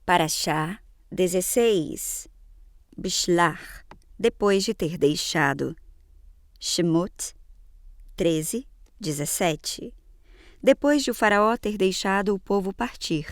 Parashá 16. Bishlach, depois de ter deixado. Shemot 13, 17. Depois de o faraó ter deixado o povo partir,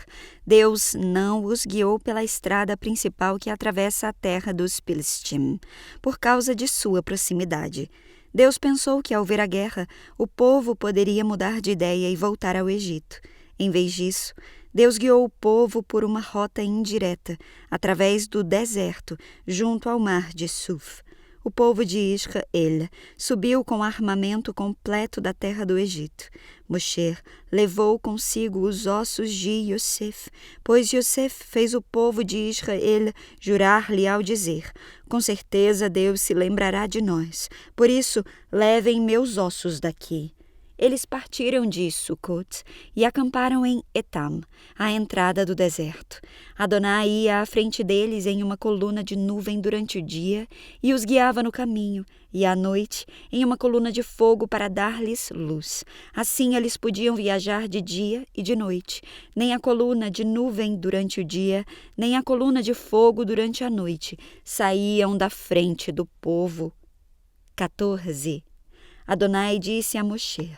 Deus não os guiou pela estrada principal que atravessa a terra dos Filistim, por causa de sua proximidade. Deus pensou que, ao ver a guerra, o povo poderia mudar de ideia e voltar ao Egito. Em vez disso, Deus guiou o povo por uma rota indireta, através do deserto, junto ao mar de Suf. O povo de Israel subiu com armamento completo da terra do Egito. Moshe levou consigo os ossos de Yosef, pois Yosef fez o povo de Israel jurar-lhe ao dizer: com certeza Deus se lembrará de nós, por isso levem meus ossos daqui. Eles partiram de Sucot e acamparam em Etam, à entrada do deserto. Adonai ia à frente deles em uma coluna de nuvem durante o dia e os guiava no caminho, e à noite em uma coluna de fogo para dar-lhes luz. Assim eles podiam viajar de dia e de noite, nem a coluna de nuvem durante o dia, nem a coluna de fogo durante a noite saíam da frente do povo. 14. Adonai disse a Moshe: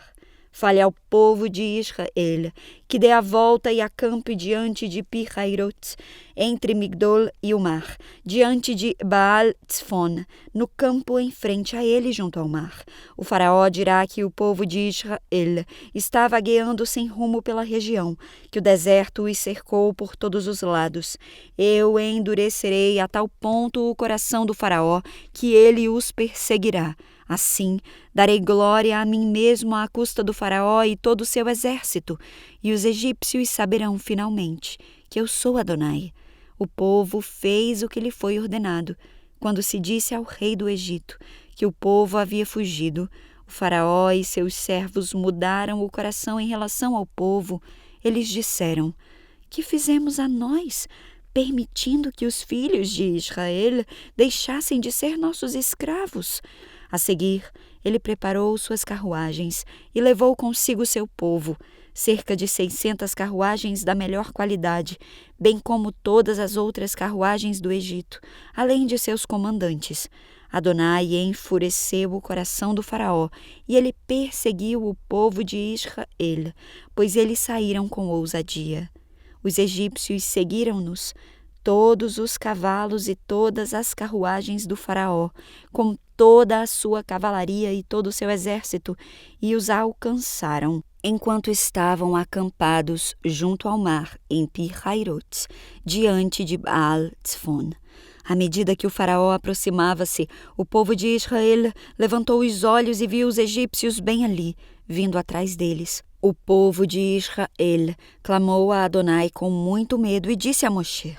fale ao povo de Israel que dê a volta e acampe diante de Pi-Hairot, entre Migdol e o mar, diante de Baal-Tzfon, no campo em frente a ele junto ao mar. O faraó dirá que o povo de Israel está vagueando sem rumo pela região, que o deserto os cercou por todos os lados. Eu endurecerei a tal ponto o coração do faraó que ele os perseguirá. Assim, darei glória a mim mesmo à custa do faraó e todo o seu exército, e os egípcios saberão finalmente que eu sou Adonai. O povo fez o que lhe foi ordenado. Quando se disse ao rei do Egito que o povo havia fugido, o faraó e seus servos mudaram o coração em relação ao povo. Eles disseram: que fizemos a nós, permitindo que os filhos de Israel deixassem de ser nossos escravos? A seguir, ele preparou suas carruagens e levou consigo seu povo, cerca de 600 carruagens da melhor qualidade, bem como todas as outras carruagens do Egito, além de seus comandantes. Adonai enfureceu o coração do faraó e ele perseguiu o povo de Israel, pois eles saíram com ousadia. Os egípcios seguiram-nos, todos os cavalos e todas as carruagens do faraó, com toda a sua cavalaria e todo o seu exército, e os alcançaram, enquanto estavam acampados junto ao mar, em Pi-Hairot, diante de Baal-Tzfon. À medida que o faraó aproximava-se, o povo de Israel levantou os olhos e viu os egípcios bem ali, vindo atrás deles. O povo de Israel clamou a Adonai com muito medo e disse a Moshe: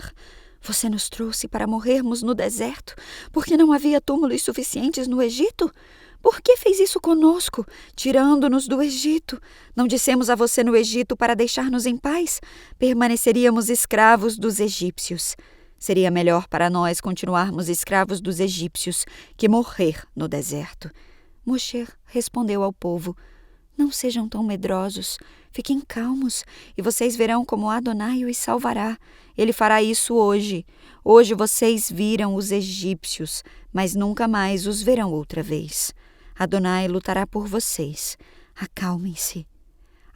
você nos trouxe para morrermos no deserto, porque não havia túmulos suficientes no Egito? Por que fez isso conosco, tirando-nos do Egito? Não dissemos a você no Egito para deixar-nos em paz? Permaneceríamos escravos dos egípcios. Seria melhor para nós continuarmos escravos dos egípcios que morrer no deserto. Moshe respondeu ao povo: não sejam tão medrosos, fiquem calmos, e vocês verão como Adonai os salvará. Ele fará isso hoje. Hoje vocês viram os egípcios, mas nunca mais os verão outra vez. Adonai lutará por vocês. Acalmem-se.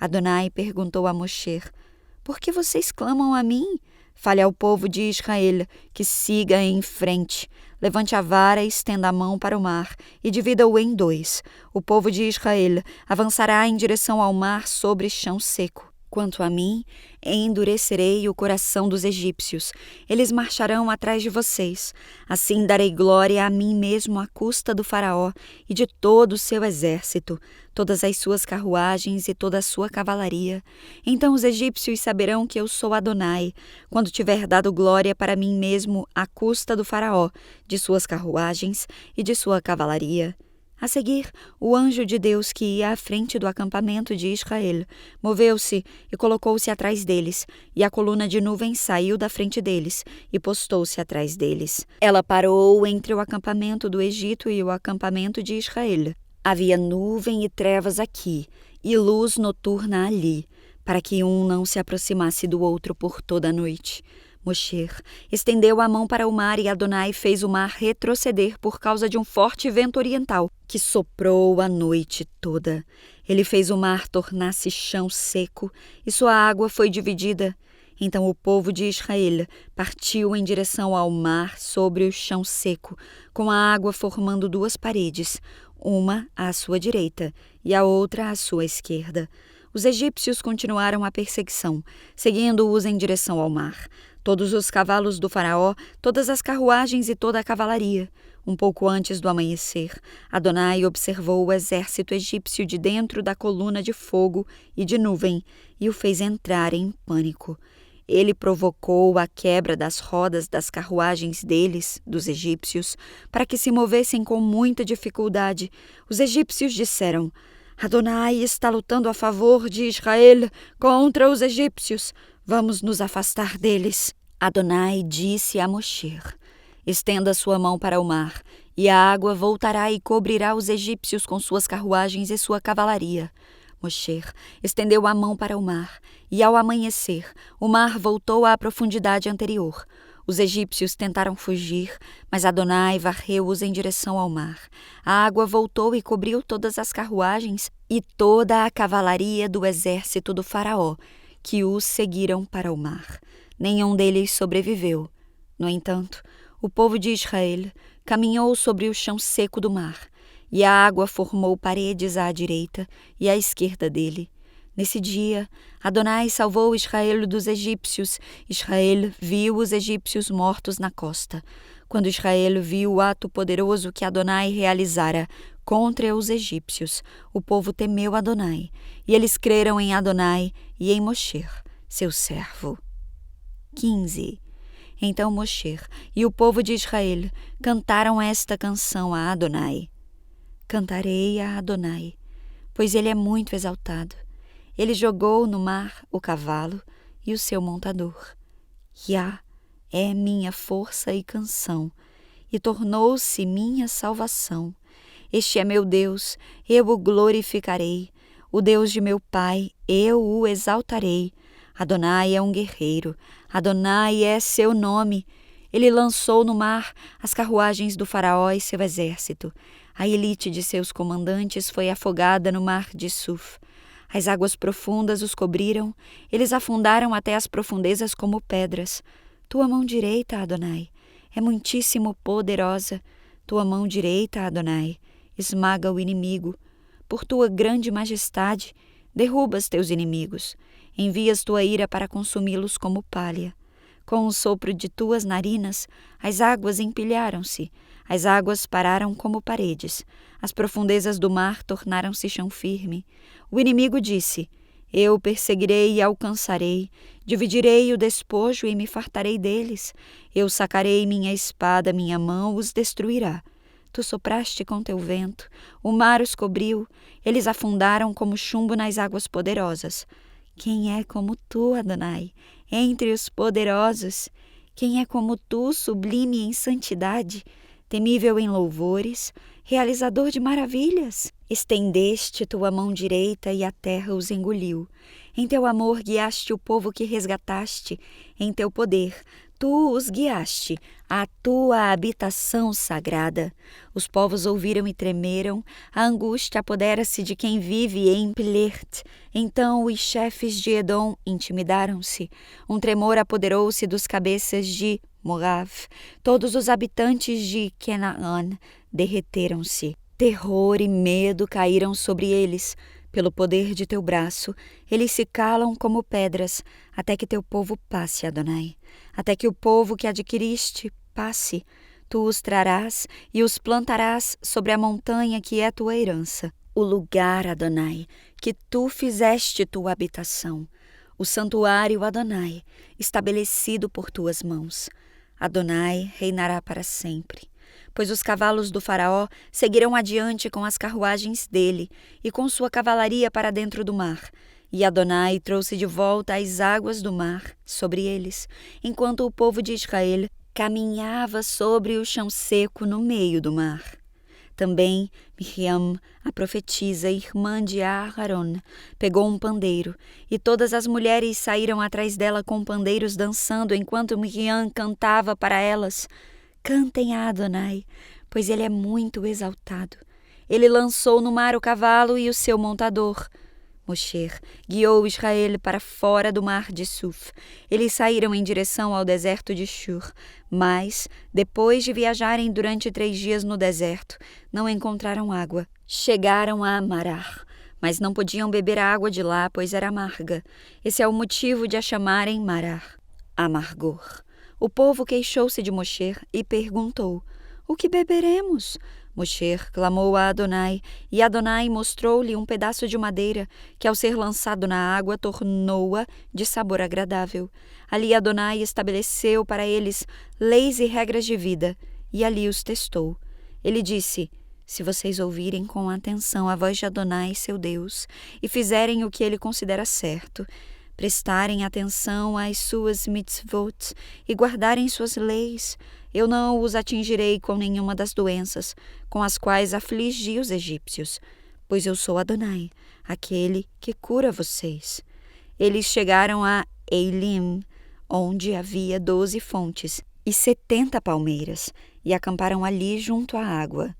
Adonai perguntou a Moshe: por que vocês clamam a mim? Fale ao povo de Israel que siga em frente. Levante a vara e estenda a mão para o mar e divida-o em dois. O povo de Israel avançará em direção ao mar sobre chão seco. Quanto a mim, endurecerei o coração dos egípcios. Eles marcharão atrás de vocês. Assim darei glória a mim mesmo à custa do faraó e de todo o seu exército, todas as suas carruagens e toda a sua cavalaria. Então os egípcios saberão que eu sou Adonai, quando tiver dado glória para mim mesmo à custa do faraó, de suas carruagens e de sua cavalaria. A seguir, o anjo de Deus que ia à frente do acampamento de Israel moveu-se e colocou-se atrás deles, e a coluna de nuvem saiu da frente deles e postou-se atrás deles. Ela parou entre o acampamento do Egito e o acampamento de Israel. Havia nuvem e trevas aqui, e luz noturna ali, para que um não se aproximasse do outro por toda a noite. Moshe estendeu a mão para o mar e Adonai fez o mar retroceder por causa de um forte vento oriental que soprou a noite toda. Ele fez o mar tornar-se chão seco e sua água foi dividida. Então o povo de Israel partiu em direção ao mar sobre o chão seco, com a água formando duas paredes, uma à sua direita e a outra à sua esquerda. Os egípcios continuaram a perseguição, seguindo-os em direção ao mar. Todos os cavalos do faraó, todas as carruagens e toda a cavalaria. Um pouco antes do amanhecer, Adonai observou o exército egípcio de dentro da coluna de fogo e de nuvem e o fez entrar em pânico. Ele provocou a quebra das rodas das carruagens deles, dos egípcios, para que se movessem com muita dificuldade. Os egípcios disseram: Adonai está lutando a favor de Israel contra os egípcios. Vamos nos afastar deles. Adonai disse a Moshe: estenda sua mão para o mar, e a água voltará e cobrirá os egípcios com suas carruagens e sua cavalaria. Moshe estendeu a mão para o mar, e ao amanhecer, o mar voltou à profundidade anterior. Os egípcios tentaram fugir, mas Adonai varreu-os em direção ao mar. A água voltou e cobriu todas as carruagens e toda a cavalaria do exército do faraó, que os seguiram para o mar. Nenhum deles sobreviveu. No entanto, o povo de Israel caminhou sobre o chão seco do mar, e a água formou paredes à direita e à esquerda dele. Nesse dia, Adonai salvou Israel dos egípcios. Israel viu os egípcios mortos na costa. Quando Israel viu o ato poderoso que Adonai realizara contra os egípcios, o povo temeu Adonai, e eles creram em Adonai e em Moshe, seu servo. 15. Então Moshe e o povo de Israel cantaram esta canção a Adonai. Cantarei a Adonai, pois ele é muito exaltado. Ele jogou no mar o cavalo e o seu montador. Yah é minha força e canção, e tornou-se minha salvação. Este é meu Deus, eu o glorificarei. O Deus de meu pai, eu o exaltarei. Adonai é um guerreiro, Adonai é seu nome. Ele lançou no mar as carruagens do faraó e seu exército. A elite de seus comandantes foi afogada no mar de Suf. As águas profundas os cobriram, eles afundaram até as profundezas como pedras. Tua mão direita, Adonai, é muitíssimo poderosa. Tua mão direita, Adonai, esmaga o inimigo. Por tua grande majestade, derrubas teus inimigos. Envias tua ira para consumi-los como palha. Com o sopro de tuas narinas, as águas empilharam-se. As águas pararam como paredes. As profundezas do mar tornaram-se chão firme. O inimigo disse: eu perseguirei e alcançarei. Dividirei o despojo e me fartarei deles. Eu sacarei minha espada, minha mão os destruirá. Tu sopraste com teu vento, o mar os cobriu. Eles afundaram como chumbo nas águas poderosas. Quem é como tu, Adonai, entre os poderosos? Quem é como tu, sublime em santidade, temível em louvores, realizador de maravilhas? Estendeste tua mão direita e a terra os engoliu. Em teu amor guiaste o povo que resgataste. Em teu poder tu os guiaste à tua habitação sagrada. Os povos ouviram e tremeram. A angústia apodera-se de quem vive em Plert. Então os chefes de Edom intimidaram-se. Um tremor apoderou-se dos cabeças de Moav. Todos os habitantes de Canaã derreteram-se. Terror e medo caíram sobre eles. Pelo poder de teu braço, eles se calam como pedras, até que teu povo passe, Adonai. Até que o povo que adquiriste passe. Tu os trarás e os plantarás sobre a montanha que é tua herança. O lugar, Adonai, que tu fizeste tua habitação. O santuário, Adonai, estabelecido por tuas mãos. Adonai reinará para sempre. Pois os cavalos do faraó seguirão adiante com as carruagens dele e com sua cavalaria para dentro do mar. E Adonai trouxe de volta as águas do mar sobre eles, enquanto o povo de Israel caminhava sobre o chão seco no meio do mar. Também Miriam, a profetisa, irmã de Aharon, pegou um pandeiro, e todas as mulheres saíram atrás dela com pandeiros dançando, enquanto Miriam cantava para elas: Cantem a Adonai, pois ele é muito exaltado. Ele lançou no mar o cavalo e o seu montador. Moshe guiou Israel para fora do mar de Suf. Eles saíram em direção ao deserto de Shur, mas, depois de viajarem durante 3 dias no deserto, não encontraram água. Chegaram a Marar, mas não podiam beber a água de lá, pois era amarga. Esse é o motivo de a chamarem Marar, amargor. O povo queixou-se de Moshe e perguntou: O que beberemos? Moshe clamou a Adonai, e Adonai mostrou-lhe um pedaço de madeira, que ao ser lançado na água tornou-a de sabor agradável. Ali Adonai estabeleceu para eles leis e regras de vida, e ali os testou. Ele disse: Se vocês ouvirem com atenção a voz de Adonai, seu Deus, e fizerem o que ele considera certo, prestarem atenção às suas mitzvot e guardarem suas leis, eu não os atingirei com nenhuma das doenças com as quais afligi os egípcios, pois eu sou Adonai, aquele que cura vocês. Eles chegaram a Eilim, onde havia 12 fontes e 70 palmeiras, e acamparam ali junto à água.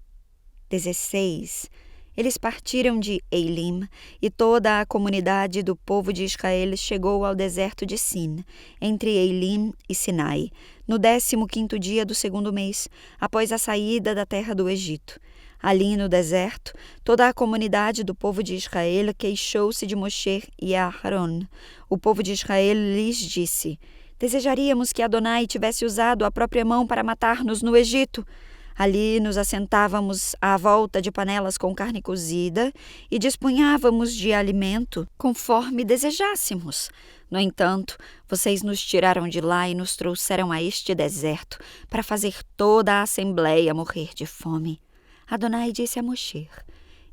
16. Eles partiram de Eilim, e toda a comunidade do povo de Israel chegou ao deserto de Sin, entre Eilim e Sinai, no 15º dia do 2º mês, após a saída da terra do Egito. Ali no deserto, toda a comunidade do povo de Israel queixou-se de Moshe e Aharon. O povo de Israel lhes disse: Desejaríamos que Adonai tivesse usado a própria mão para matar-nos no Egito. Ali nos assentávamos à volta de panelas com carne cozida e dispunhávamos de alimento conforme desejássemos. No entanto, vocês nos tiraram de lá e nos trouxeram a este deserto para fazer toda a assembleia morrer de fome. Adonai disse a Moshe: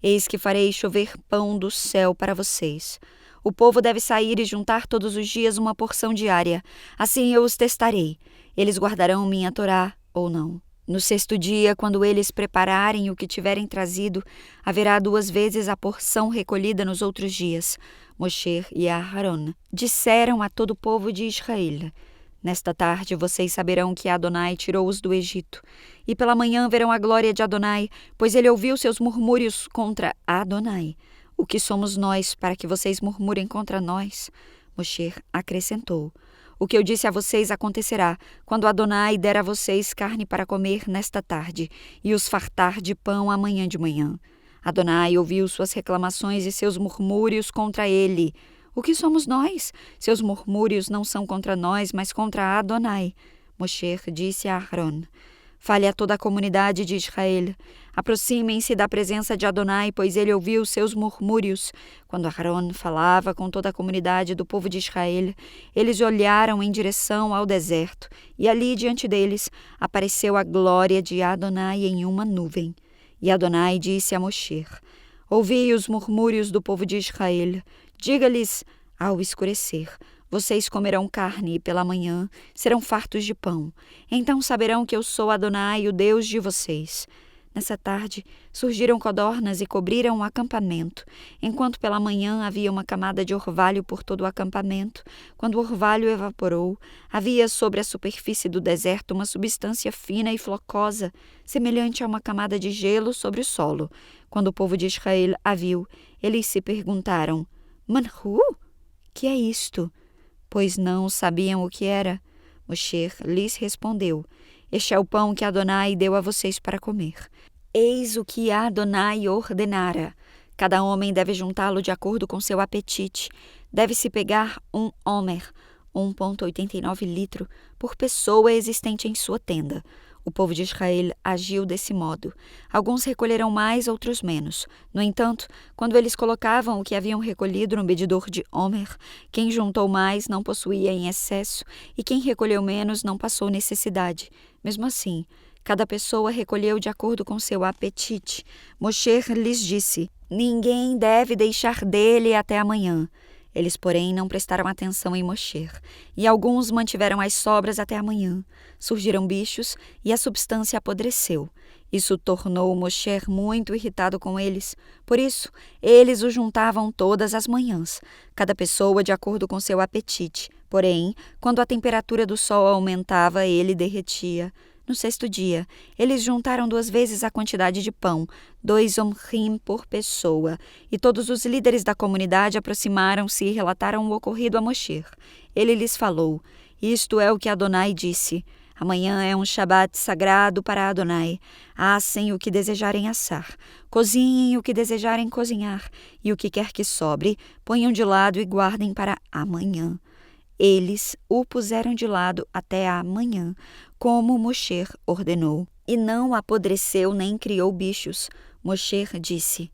Eis que farei chover pão do céu para vocês. O povo deve sair e juntar todos os dias uma porção diária. Assim eu os testarei. Eles guardarão minha Torá ou não. No 6º dia, quando eles prepararem o que tiverem trazido, haverá 2 vezes a porção recolhida nos outros dias. Moshe e Aharon disseram a todo o povo de Israel: Nesta tarde vocês saberão que Adonai tirou-os do Egito. E pela manhã verão a glória de Adonai, pois ele ouviu seus murmúrios contra Adonai. O que somos nós para que vocês murmurem contra nós? Moshe acrescentou: O que eu disse a vocês acontecerá, quando Adonai der a vocês carne para comer nesta tarde, e os fartar de pão amanhã de manhã. Adonai ouviu suas reclamações e seus murmúrios contra ele. O que somos nós? Seus murmúrios não são contra nós, mas contra Adonai. Moshe disse a Aharon: Fale a toda a comunidade de Israel. Aproximem-se da presença de Adonai, pois ele ouviu seus murmúrios. Quando Aharon falava com toda a comunidade do povo de Israel, eles olharam em direção ao deserto, e ali diante deles apareceu a glória de Adonai em uma nuvem. E Adonai disse a Moshe: Ouvi os murmúrios do povo de Israel. Diga-lhes, ao escurecer: Vocês comerão carne e pela manhã serão fartos de pão. Então saberão que eu sou Adonai, o Deus de vocês. Nessa tarde surgiram codornas e cobriram o acampamento, enquanto pela manhã havia uma camada de orvalho por todo o acampamento. Quando o orvalho evaporou, havia sobre a superfície do deserto uma substância fina e flocosa, semelhante a uma camada de gelo sobre o solo. Quando o povo de Israel a viu, eles se perguntaram: Manhu? Que é isto? Pois não sabiam o que era. Moshe lhes respondeu: Este é o pão que Adonai deu a vocês para comer. Eis o que Adonai ordenara. Cada homem deve juntá-lo de acordo com seu apetite. Deve-se pegar 1 homer, 1,89 litro, por pessoa existente em sua tenda. O povo de Israel agiu desse modo. Alguns recolheram mais, outros menos. No entanto, quando eles colocavam o que haviam recolhido no medidor de homer, quem juntou mais não possuía em excesso, e quem recolheu menos não passou necessidade. Mesmo assim, cada pessoa recolheu de acordo com seu apetite. Moshe lhes disse: Ninguém deve deixar dele até amanhã. Eles, porém, não prestaram atenção em Moshe, e alguns mantiveram as sobras até amanhã. Surgiram bichos, e a substância apodreceu. Isso tornou Moshe muito irritado com eles. Por isso, eles o juntavam todas as manhãs, cada pessoa de acordo com seu apetite. Porém, quando a temperatura do sol aumentava, ele derretia. No sexto dia, eles juntaram 2 vezes a quantidade de pão, 2 omrim por pessoa, e todos os líderes da comunidade aproximaram-se e relataram o ocorrido a Moshe. Ele lhes falou: isto é o que Adonai disse. Amanhã é um Shabat sagrado para Adonai. Assem o que desejarem assar, cozinhem o que desejarem cozinhar, e o que quer que sobre, ponham de lado e guardem para amanhã. Eles o puseram de lado até amanhã, como Moshe ordenou. E não apodreceu nem criou bichos. Moshe disse: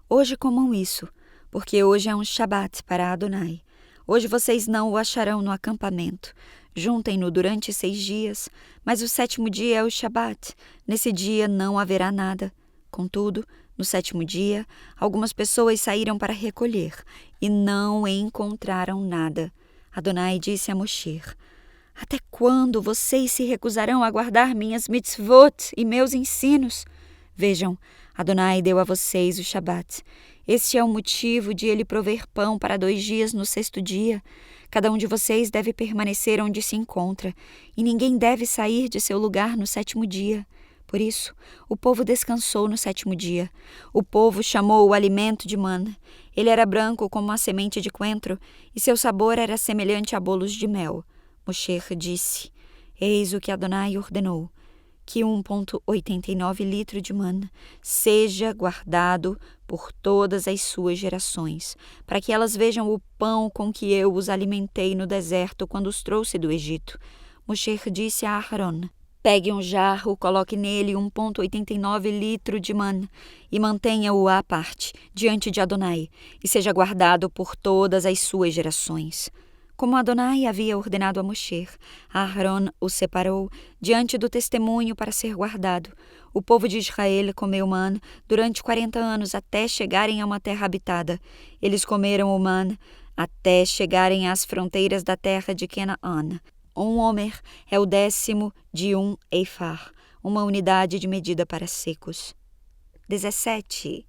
hoje comam isso, porque hoje é um Shabat para Adonai. Hoje vocês não o acharão no acampamento. Juntem-no durante 6 dias, mas o 7º dia é o Shabat. Nesse dia não haverá nada. Contudo, no 7º dia, algumas pessoas saíram para recolher e não encontraram nada. Adonai disse a Moshe: até quando vocês se recusarão a guardar minhas mitzvot e meus ensinos? Vejam, Adonai deu a vocês o Shabat. Este é o motivo de ele prover pão para 2 dias no 6º dia. Cada um de vocês deve permanecer onde se encontra, e ninguém deve sair de seu lugar no 7º dia. Por isso, o povo descansou no 7º dia. O povo chamou o alimento de mana. Ele era branco como a semente de coentro, e seu sabor era semelhante a bolos de mel. Moshe disse: eis o que Adonai ordenou, que 1,89 litro de mana seja guardado por todas as suas gerações, para que elas vejam o pão com que eu os alimentei no deserto quando os trouxe do Egito. Moshe disse a Aharon: pegue um jarro, coloque nele 1,89 litro de mana e mantenha-o à parte, diante de Adonai, e seja guardado por todas as suas gerações. Como Adonai havia ordenado a Moshe, Aharon o separou diante do testemunho para ser guardado. O povo de Israel comeu mana durante 40 anos até chegarem a uma terra habitada. Eles comeram o mana até chegarem às fronteiras da terra de Canaã. 1 homer é o 10º de 1 eifar, uma unidade de medida para secos. 17.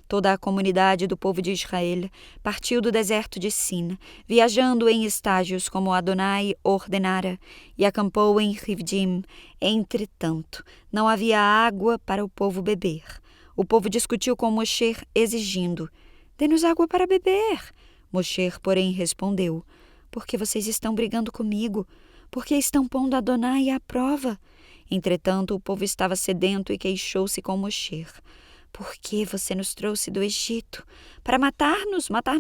Toda a comunidade do povo de Israel partiu do deserto de Sin, viajando em estágios como Adonai ordenara, e acampou em Rivdim. Entretanto, não havia água para o povo beber. O povo discutiu com Moshe, exigindo: dê-nos água para beber. Moshe, porém, respondeu: por que vocês estão brigando comigo? Por que estão pondo Adonai à prova? Entretanto, o povo estava sedento e queixou-se com Moshe: por que você nos trouxe do Egito? Para matar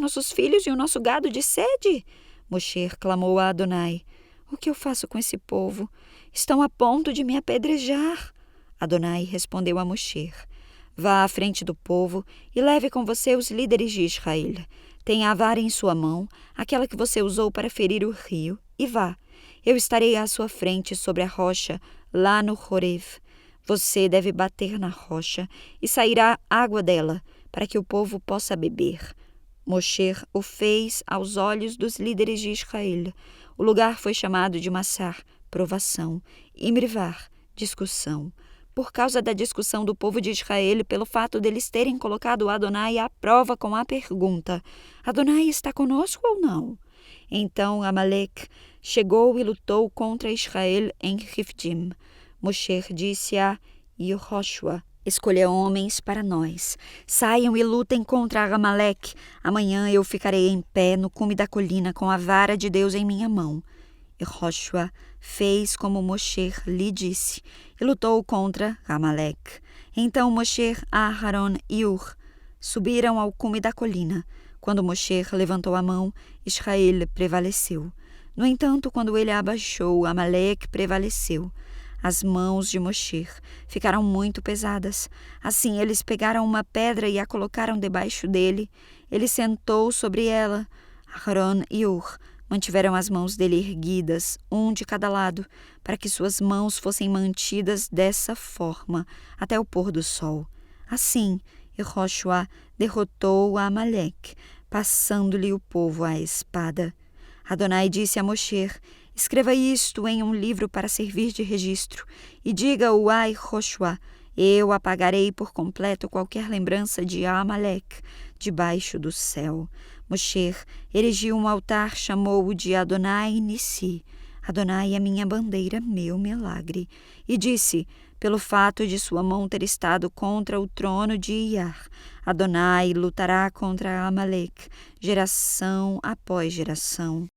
nossos filhos e o nosso gado de sede? Moshe clamou a Adonai: o que eu faço com esse povo? Estão a ponto de me apedrejar. Adonai respondeu a Moshe: vá à frente do povo e leve com você os líderes de Israel. Tenha a vara em sua mão, aquela que você usou para ferir o rio, e vá. Eu estarei à sua frente sobre a rocha, lá no Horev. Você deve bater na rocha e sairá água dela, para que o povo possa beber. Moshe o fez aos olhos dos líderes de Israel. O lugar foi chamado de Massar, provação, e Mrivar, discussão, por causa da discussão do povo de Israel pelo fato deles terem colocado Adonai à prova com a pergunta: Adonai está conosco ou não? Então Amalek chegou e lutou contra Israel em Rifdim. Moshe disse a Yehoshua: escolha homens para nós. Saiam e lutem contra Amalek. Amanhã eu ficarei em pé no cume da colina com a vara de Deus em minha mão. Yehoshua fez como Moshe lhe disse e lutou contra Amalek. Então Moshe, Aharon e Ur subiram ao cume da colina. Quando Moshe levantou a mão, Israel prevaleceu. No entanto, quando ele abaixou, Amalek prevaleceu. As mãos de Moshe ficaram muito pesadas. Assim eles pegaram uma pedra e a colocaram debaixo dele. Ele sentou sobre ela. Aharon e Ur mantiveram as mãos dele erguidas, um de cada lado, para que suas mãos fossem mantidas dessa forma até o pôr do sol. Assim, Yehoshua derrotou a Amalek, passando-lhe o povo à espada. Adonai disse a Moshe: escreva isto em um livro para servir de registro, e diga-o a Yehoshua: Eu apagarei por completo qualquer lembrança de Amalek debaixo do céu. Moshe erigiu um altar, chamou-o de Adonai Nissi. Adonai é minha bandeira, meu milagre. E disse, pelo fato de sua mão ter estado contra o trono de Iar, Adonai lutará contra Amalek, geração após geração.